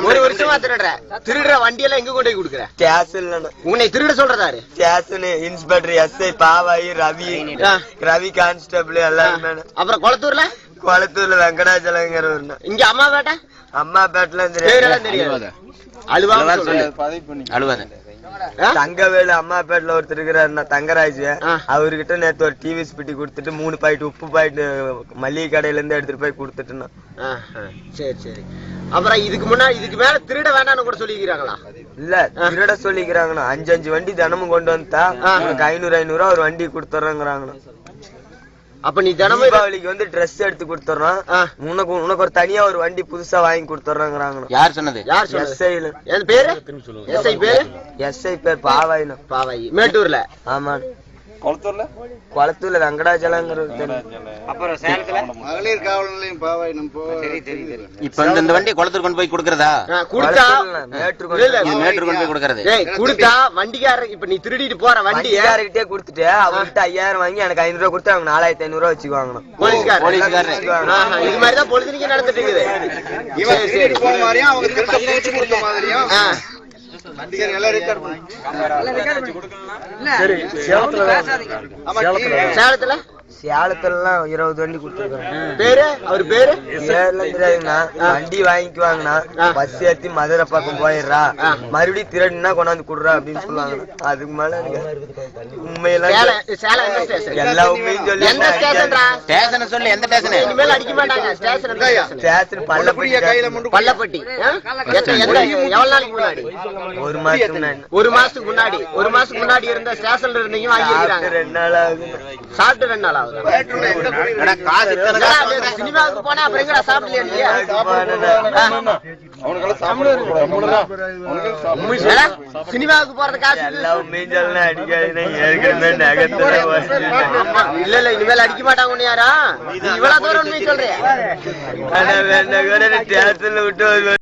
ஒரு வருஷமா திருடுற வண்டி எல்லாம் எங்க கொண்டு போய் கொடுக்குற? ஸ்டேஷன்ல. உன்னை திருட சொல்றதாரு? Station inspector SI Pavayi Ravi constable எல்லாருமே. அப்புறம் குளத்தூர்ல வெங்கடாச்சலங்கிற. இங்க அம்மாபேட்ல தெரியாது. தங்கவேலு அம்மாபேட்ல ஒருத்தர் இருக்கிறாரு தங்கராஜ். அவர்கிட்ட நேத்து ஒரு டிவி ஸ்பிட்டி கொடுத்துட்டு 3 பாக்கெட் உப்பு பாக்கெட் மளிகை கடையில இருந்து எடுத்துட்டு போய் கொடுத்துட்டுனா. சரி சரி. அப்புறம் இதுக்கு மேல திருட வேண்டாம்னு கூட சொல்லிக்கிறாங்களா? இல்ல, திருட சொல்லிக்கிறாங்கண்ணா. 5 வண்டி தினமும் கொண்டு வந்தா உனக்கு 500 ஒரு வண்டி கொடுத்துறாங்கறாங்கண்ணா. அப்ப நீ தினமும் தீபாவளிக்கு வந்து ட்ரெஸ் எடுத்து கொடுத்துறோம். உனக்கு ஒரு தனியா ஒரு வண்டி புதுசா வாங்கி கொடுத்துறாங்கறாங்க. யார் சொன்னது? எஸ்ஐல. என் பேரு எஸ்ஐ பேரு? எஸ்ஐ பேர் பாவாயி. மேட்டூர்ல. ஆமா. குளத்தூர்ல வெங்கடாச்சலங்கிற. அப்புறம் சேலத்துல மகளிர் காவல் நிலையம் பாவாயி. இப்ப இந்த வண்டி குளத்தூர் கொண்டு போய் கொடுக்கறதா? கொடுத்தா மேட்டூர் கொண்டு போய் கொடுக்கறது. கொடுத்தா வண்டிக்காரர் இப்ப நீ திருடிட்டு போற வண்டியார்கிட்டே கொடுத்துட்டு அவர்கிட்ட 5000 வாங்கி எனக்கு 500 கொடுத்து அவங்க 4500 வச்சுக்குவாங்க. போலீஸ்காரர் இது மாதிரிதான் பொழுதுனிக்கு நடந்துட்டு இருக்குது. சேலத்துல 20 வண்டி கொடுத்துருக்காங்க. பேரு அவர் பேரு வண்டி வாங்கிக்குவாங்கண்ணா. பஸ் ஏத்தி மதுரை பக்கம் போயிடுறா, மறுபடியும் திருடினா கொண்டாந்து குடுறா அப்படின்னு சொல்லுவாங்க. அதுக்கு மேல உண்மையெல்லாம் எல்லா உண்மையும் சொல்லி சொல்லு. எந்த ஸ்டேஷன்? இனிமேல் அடிக்க மாட்டாங்க. ஸ்டேஷன் பள்ளப்பட்டி. எவ்வளவு நாளைக்கு முன்னாடி? ஒரு மாசத்துக்கு முன்னாடி இருந்த ஸ்டேஷன்ல இருந்தீங்க வாங்கிருக்காங்க. 2 நாள் ஆகுது. சாப்பிட்டு 2 நாள் ஆகுது. சினிமாவுக்கு போனா அப்புறம் எங்கடா சாப்பிடலையா? சினிமாவுக்கு போறது காசு இல்ல இல்ல. இனிமேல் அடிக்க மாட்டாங்க. ஒண்ணு யாரா இவ்வளவு தூரம் உண்மையை சொல்றேன்.